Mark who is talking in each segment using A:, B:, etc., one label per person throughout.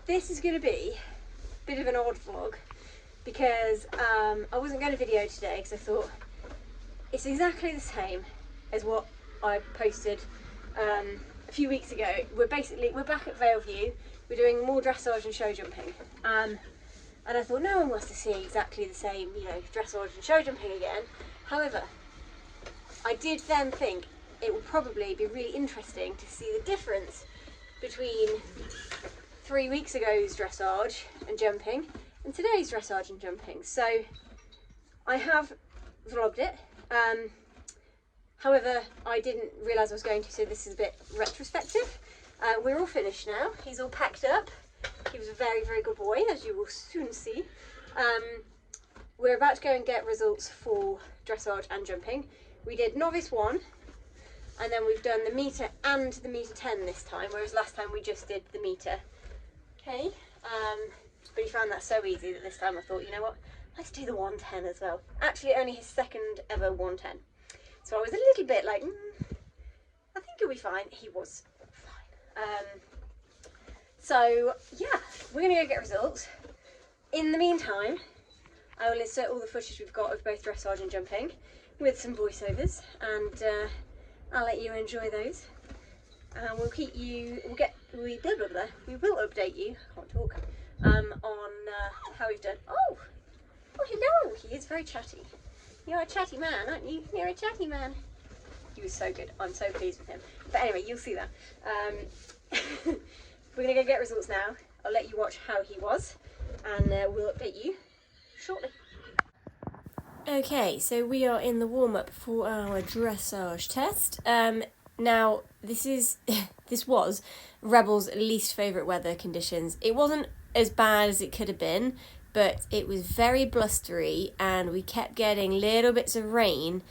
A: This is going to be a bit of an odd vlog because I wasn't going to video today because I thought it's exactly the same as what I posted a few weeks ago. We're back at Vale View. We're doing more dressage and show jumping. And I thought no one wants to see exactly the same, dressage and show jumping again. However, I did then think it would probably be really interesting to see the difference between 3 weeks ago's dressage and jumping and today's dressage and jumping. So I have vlogged it. However, I didn't realise I was going to, so this is a bit retrospective. We're all finished now. He's all packed up. He was a very, very good boy, as you will soon see. We're about to go and get results for dressage and jumping. We did novice 1, and then we've done the metre and the metre 10 this time, whereas last time we just did the metre. Okay, but he found that so easy that this time I thought, you know what, let's do the 110 as well. Actually, only his second ever 110. So I was a little bit like, I think he'll be fine. He was fine. So yeah, we're gonna go get results. In the meantime, I will insert all the footage we've got of both dressage and jumping with some voiceovers, and I'll let you enjoy those. And we'll keep you. We will update you. I can't talk. On how we've done. Oh, hello. He is very chatty. You're a chatty man, aren't you? You're a chatty man. He was so good. I'm so pleased with him. But anyway, you'll see that. We're gonna go get results now. I'll let you watch how he was, and we'll update you shortly. Okay, so we are in the warm-up for our dressage test. Now, this was Rebel's least favourite weather conditions. It wasn't as bad as it could have been, but it was very blustery, and we kept getting little bits of rain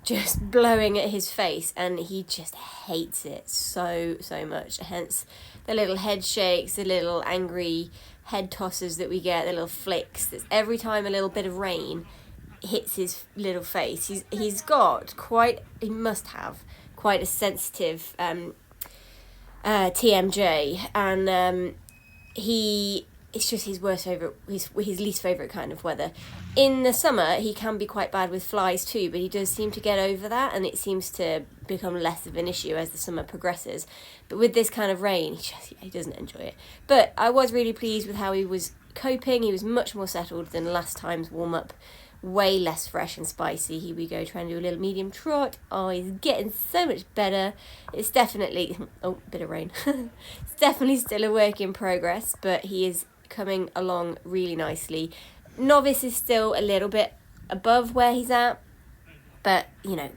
A: just blowing at his face, and he just hates it so much. Hence the little head shakes, the little angry head tosses that we get, the little flicks. That's every time a little bit of rain hits his little face. He must have quite a sensitive TMJ, and it's just his worst favourite, his least favourite kind of weather. In the summer, he can be quite bad with flies too, but he does seem to get over that, and it seems to become less of an issue as the summer progresses. But with this kind of rain, he doesn't enjoy it. But I was really pleased with how he was coping. He was much more settled than last time's warm-up. Way less fresh and spicy. Here we go, trying to do a little medium trot. Oh, he's getting so much better. It's definitely, oh, bit of rain. It's definitely still a work in progress, but he is coming along really nicely. Novice is still a little bit above where he's at, but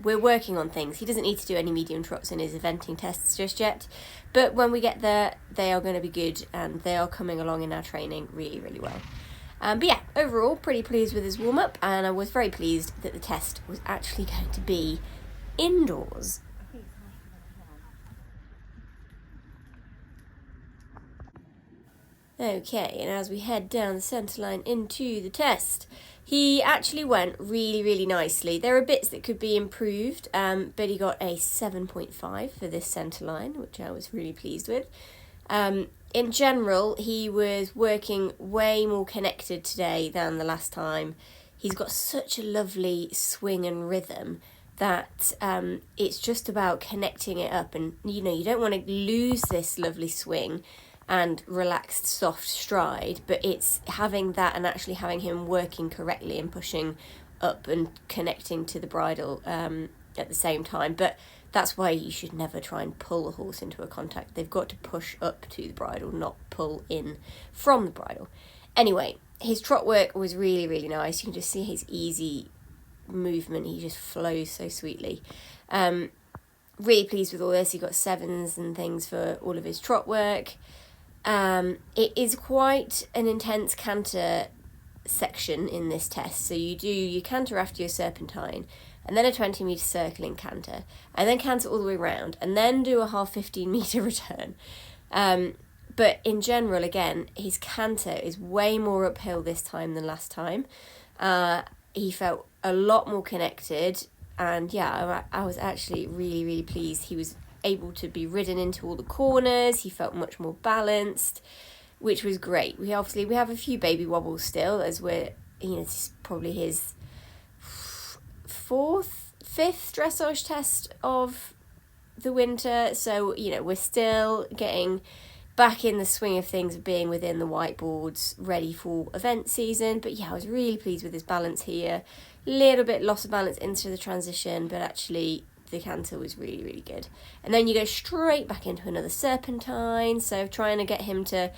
A: we're working on things. He doesn't need to do any medium trots in his eventing tests just yet, but when we get there, they are going to be good, and they are coming along in our training really, really well. But yeah, overall, pretty pleased with his warm-up, and I was very pleased that the test was actually going to be indoors. Okay, and as we head down the centre line into the test, he actually went really, really nicely. There are bits that could be improved, but he got a 7.5 for this centre line, which I was really pleased with. In general, he was working way more connected today than the last time. He's got such a lovely swing and rhythm that it's just about connecting it up, and you don't want to lose this lovely swing and relaxed soft stride, but it's having that and actually having him working correctly and pushing up and connecting to the bridle at the same time. But that's why you should never try and pull a horse into a contact. They've got to push up to the bridle, not pull in from the bridle. Anyway, his trot work was really, really nice. You can just see his easy movement. He just flows so sweetly. Really pleased with all this. He got 7s and things for all of his trot work. It is quite an intense canter section in this test. So you do your canter after your serpentine, and then a 20 metre circling canter, and then canter all the way around, and then do a half 15 metre return. But in general, again, his canter is way more uphill this time than last time. He felt a lot more connected, and yeah, I was actually really, really pleased. He was able to be ridden into all the corners. He felt much more balanced, which was great. We have a few baby wobbles still, as we're, this is probably his fifth dressage test of the winter. So, we're still getting back in the swing of things, of being within the whiteboards, ready for event season. But yeah, I was really pleased with his balance here. Little bit loss of balance into the transition, but actually the canter was really, really good. And then you go straight back into another serpentine. So trying to get him to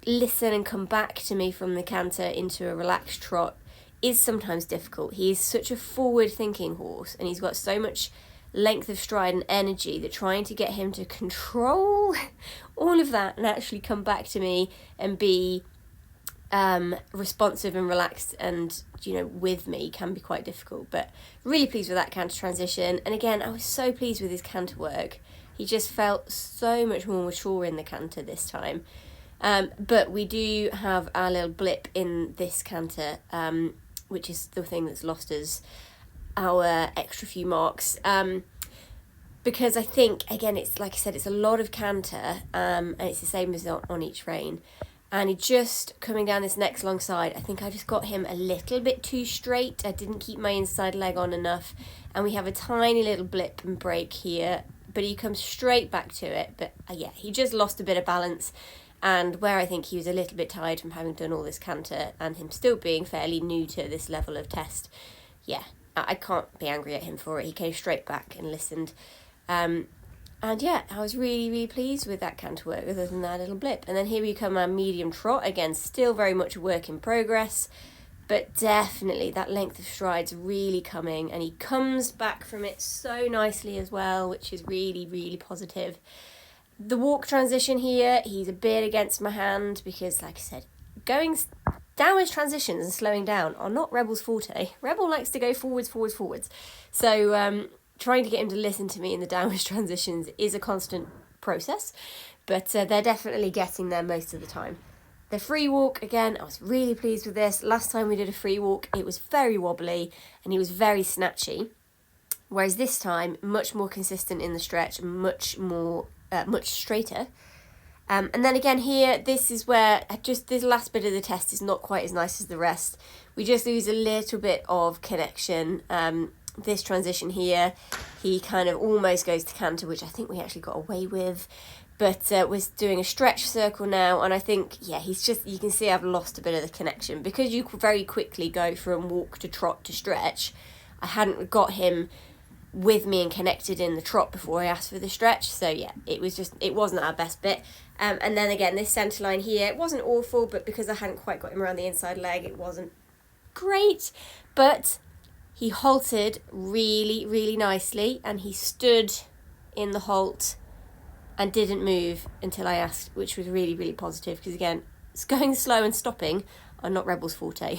A: listen and come back to me from the canter into a relaxed trot is sometimes difficult. He is such a forward-thinking horse, and he's got so much length of stride and energy that trying to get him to control all of that and actually come back to me and be responsive and relaxed and with me can be quite difficult. But really pleased with that canter transition. And again, I was so pleased with his canter work. He just felt so much more mature in the canter this time. But we do have our little blip in this canter, which is the thing that's lost us our extra few marks, because I think, again, it's like I said, it's a lot of canter, and it's the same as on each rein. And he just coming down this next long side, I think I just got him a little bit too straight. I didn't keep my inside leg on enough, and we have a tiny little blip and break here, but he comes straight back to it. But yeah, he just lost a bit of balance, and where I think he was a little bit tired from having done all this canter and him still being fairly new to this level of test, yeah, I can't be angry at him for it. He came straight back and listened. And yeah, I was really, really pleased with that canter work, other than that little blip. And then here we come, our medium trot. Again, still very much a work in progress, but definitely that length of stride's really coming, and he comes back from it so nicely as well, which is really, really positive. The walk transition here, he's a bit against my hand because, like I said, going downwards transitions and slowing down are not Rebel's forte. Rebel likes to go forwards. So trying to get him to listen to me in the downwards transitions is a constant process, but they're definitely getting there most of the time. The free walk, again, I was really pleased with this. Last time we did a free walk, it was very wobbly and he was very snatchy, whereas this time, much more consistent in the stretch, much straighter. And then again here, this is where this last bit of the test is not quite as nice as the rest. We just lose a little bit of connection. This transition here, he kind of almost goes to canter, which I think we actually got away with. But we're doing a stretch circle now, and I think, yeah, you can see I've lost a bit of the connection. Because you very quickly go from walk to trot to stretch, I hadn't got him with me and connected in the trot before I asked for the stretch. So yeah, it wasn't our best bit. And then again, this centre line here, it wasn't awful, but because I hadn't quite got him around the inside leg, it wasn't great. But he halted really, really nicely, and he stood in the halt and didn't move until I asked, which was really, really positive, because again, it's going slow and stopping are not Rebel's forte.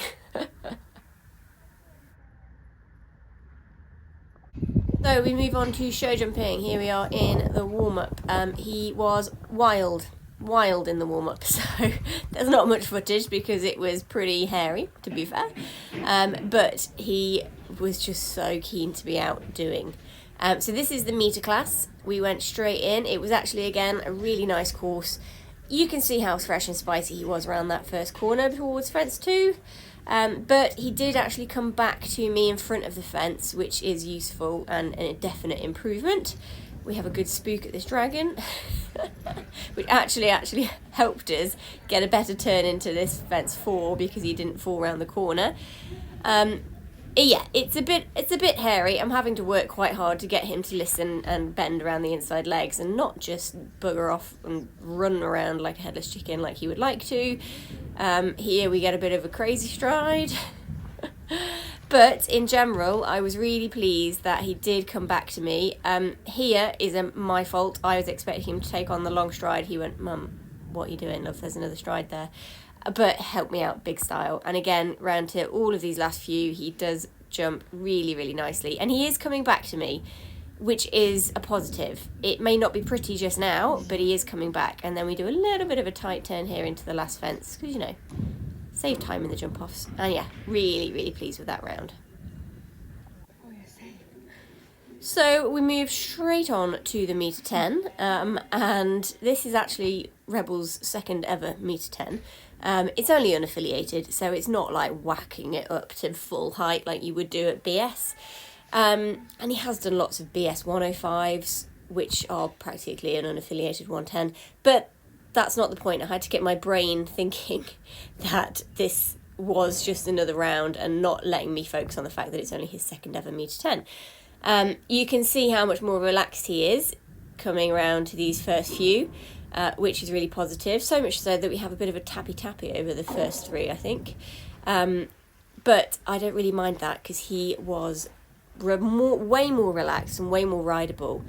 A: So we move on to show jumping. Here we are in the warm-up. He was wild in the warm-up, so there's not much footage because it was pretty hairy, to be fair. But he was just so keen to be out doing. So this is the meter class. We went straight in. It was actually, again, a really nice course. You can see how fresh and spicy he was around that first corner towards fence 2. But he did actually come back to me in front of the fence, which is useful and a definite improvement. We have a good spook at this dragon, which actually helped us get a better turn into this fence 4 because he didn't fall around the corner. Yeah, it's a bit hairy. I'm having to work quite hard to get him to listen and bend around the inside legs and not just bugger off and run around like a headless chicken like he would like to. Here we get a bit of a crazy stride. But in general, I was really pleased that he did come back to me. Here is my fault. I was expecting him to take on the long stride. He went, "Mum, what are you doing, love? There's another stride there." But helped me out big style. And again, round to all of these last few, he does jump really, really nicely. And he is coming back to me, which is a positive. It may not be pretty just now, but he is coming back. And then we do a little bit of a tight turn here into the last fence, because, save time in the jump-offs. And yeah, really, really pleased with that round. So we move straight on to the metre 10, and this is actually Rebel's second ever metre 10. It's only unaffiliated, so it's not like whacking it up to full height like you would do at BS. And he has done lots of BS 105s, which are practically an unaffiliated 110, but that's not the point. I had to get my brain thinking that this was just another round and not letting me focus on the fact that it's only his second ever metre 10. You can see how much more relaxed he is coming around to these first few, which is really positive. So much so that we have a bit of a tappy over the first three, I think. But I don't really mind that because he was way more relaxed and way more rideable,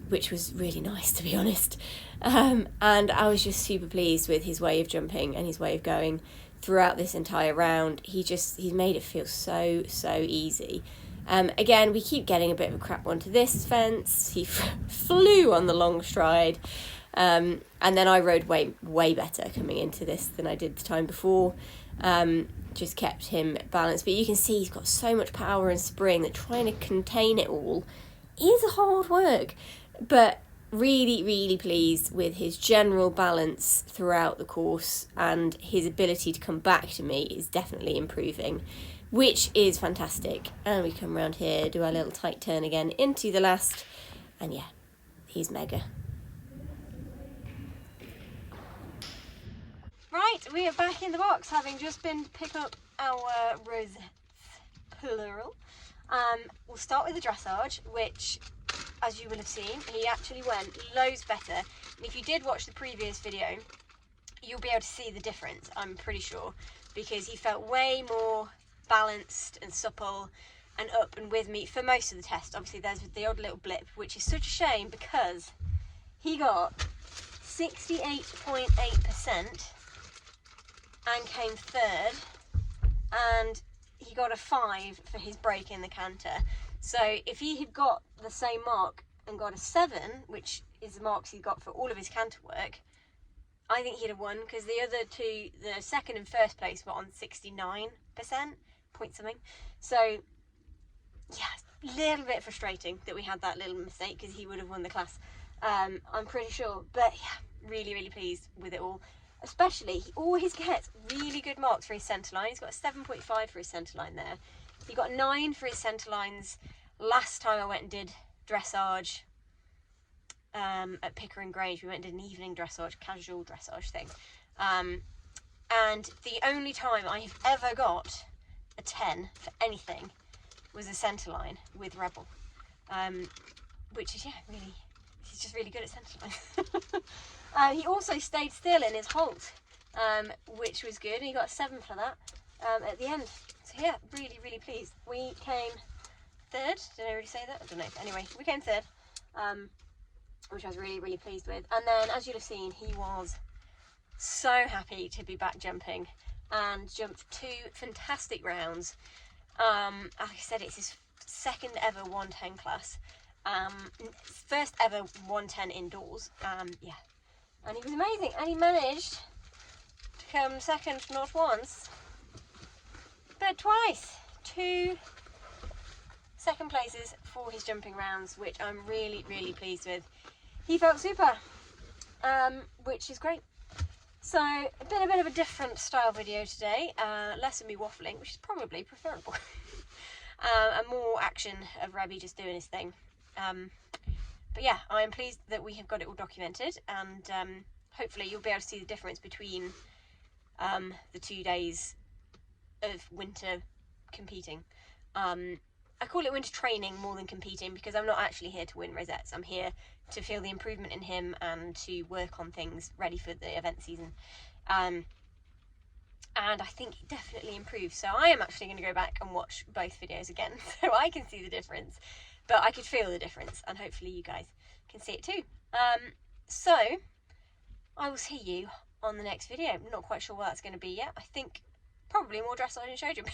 A: which was really nice, to be honest. And I was just super pleased with his way of jumping and his way of going throughout this entire round. He's made it feel so easy. Again, we keep getting a bit of a crap one to this fence. He flew on the long stride. And then I rode way better coming into this than I did the time before. Just kept him balanced. But you can see he's got so much power and spring that trying to contain it all is hard work. But really pleased with his general balance throughout the course, and his ability to come back to me is definitely improving, which is fantastic. And we come around here, do our little tight turn again into the last, and yeah, he's mega. Right, we are back in the box, having just been to pick up our rosettes, plural. We'll start with the dressage, which, as you will have seen, he actually went loads better. And if you did watch the previous video, you'll be able to see the difference, I'm pretty sure, because he felt way more balanced and supple and up and with me for most of the test. Obviously there's the odd little blip, which is such a shame because he got 68.8% and came third, and he got a 5 for his break in the canter. So if he had got the same mark and got a 7, which is the marks he got for all of his canter work, I think he'd have won, because the other two, the second and first place, were on 69% point something. So yeah, a little bit frustrating that we had that little mistake, because he would have won the class, I'm pretty sure. But yeah, really pleased with it all. Especially, he always gets really good marks for his centre line. He's got a 7.5 for his centre line there. He got 9 for his centre lines last time I went and did dressage at Pickering Grange. We went and did an evening dressage, casual dressage thing. And the only time I've ever got a 10 for anything was a centre line with Rebel. Which is, yeah, really, he's just really good at centre line. He also stayed still in his halt, which was good. He got a 7 for that at the end. So yeah, really pleased. We came third. Did I already say that? I don't know. Anyway, we came third, which I was really pleased with. And then, as you'll have seen, he was so happy to be back jumping and jumped 2 fantastic rounds. Like I said, it's his second ever 110 class. First ever 110 indoors. Yeah. And he was amazing. And he managed to come second not once, but twice. 2 second places for his jumping rounds, which I'm really pleased with. He felt super, which is great. So a bit of a different style video today, less of me waffling, which is probably preferable, and more action of Rebby just doing his thing. But yeah, I am pleased that we have got it all documented, and hopefully you'll be able to see the difference between the 2 days of winter competing. I call it winter training more than competing, because I'm not actually here to win rosettes. I'm here to feel the improvement in him and to work on things ready for the event season. And I think it definitely improved. So I am actually going to go back and watch both videos again so I can see the difference. But I could feel the difference, and hopefully you guys can see it too. So I will see you on the next video. I'm not quite sure what that's going to be yet. I think probably more dressage and show jumping.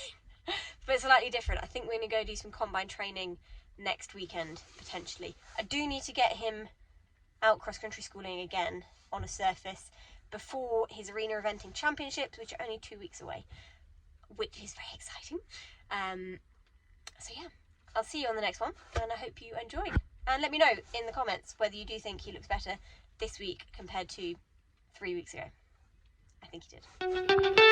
A: But it's slightly different. I think we're going to go do some combine training next weekend, potentially. I do need to get him out cross-country schooling again on a surface before his arena eventing championships, which are only 2 weeks away, which is very exciting. So yeah, I'll see you on the next one, and I hope you enjoyed. And let me know in the comments whether you do think he looks better this week compared to 3 weeks ago. I think he did.